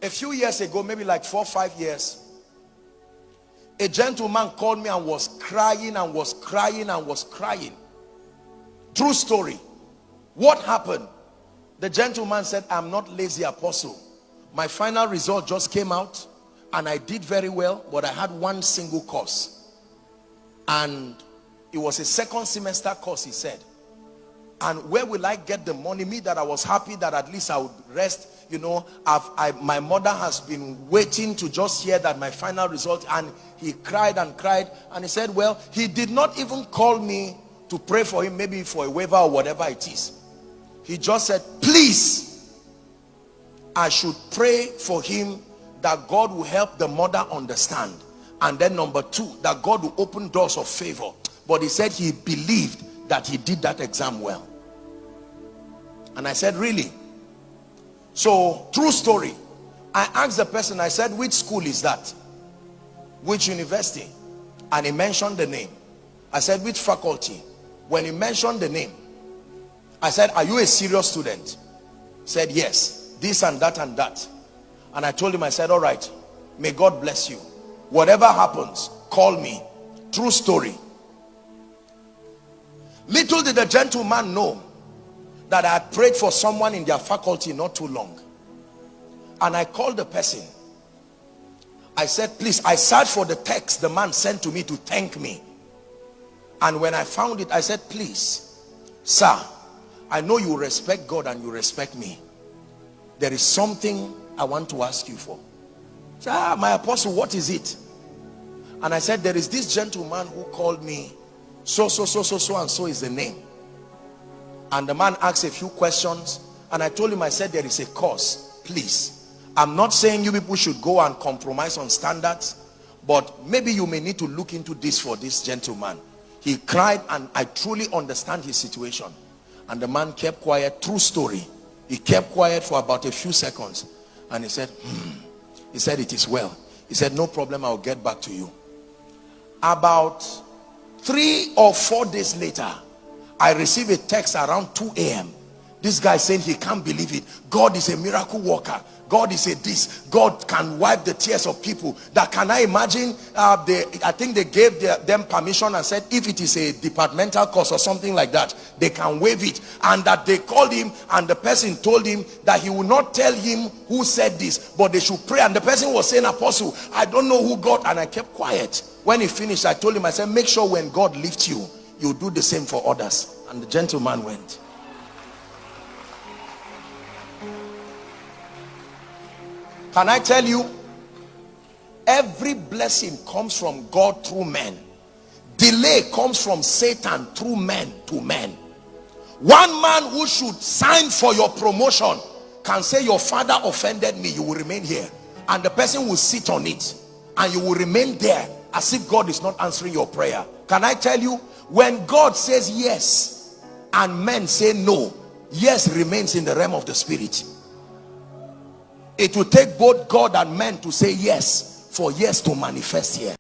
A few years ago, maybe like 4 or 5 years, a gentleman called me and was crying and was crying and was crying. True story. What happened? The gentleman said, I'm not lazy, apostle. My final result just came out and I did very well, but I had one single course. And it was a second semester course, he said. And where will I get the money? Me that I was happy that at least I would rest. You know, my mother has been waiting to just hear that my final result. And he cried and cried. And he said, well, he did not even call me to pray for him, maybe for a waiver or whatever it is. He just said, please, I should pray for him that God will help the mother understand. And then number 2, that God will open doors of favor. But he said he believed that he did that exam well. And I said, really? So, true story. I asked the person, I said, which school is that? Which university? And he mentioned the name. I said, which faculty? When he mentioned the name, I said, are you a serious student? He said, yes, this and that and that. And I told him, I said, all right, may God bless you. Whatever happens, call me. True story. Little did the gentleman know that I had prayed for someone in their faculty not too long. And I called the person. I said, please, I searched for the text the man sent to me to thank me. And when I found it, I said, please, sir, I know you respect God and you respect me. There is something I want to ask you for. He said, my apostle, what is it? And I said, there is this gentleman who called me, so and so is the name. And the man asked a few questions, and I told him, I said, there is a course, please. I'm not saying you people should go and compromise on standards, but maybe you may need to look into this for this gentleman. He cried, and I truly understand his situation. And the man kept quiet. True story. He kept quiet for about a few seconds, and he said, he said, it is well. He said, no problem, I'll get back to you. About 3 or 4 days later, I received a text around 2 a.m. This guy saying he can't believe it. God is a miracle worker. God is a this. God can wipe the tears of people. That, can I imagine? I think they gave them permission and said if it is a departmental course or something like that, they can waive it. And that they called him, and the person told him that he will not tell him who said this, but they should pray. And the person was saying, apostle, I don't know who God. And I kept quiet. When he finished, I told him, I said, make sure when God lifts you, you do the same for others. And the gentleman went. Can I tell you, every blessing comes from God through men. Delay comes from Satan through men to men. One man who should sign for your promotion can say, your father offended me, you will remain here. And the person will sit on it, and you will remain there as if God is not answering your prayer. Can I tell you, when God says yes and men say no, yes remains in the realm of the spirit. It will take both God and men to say yes for yes to manifest here.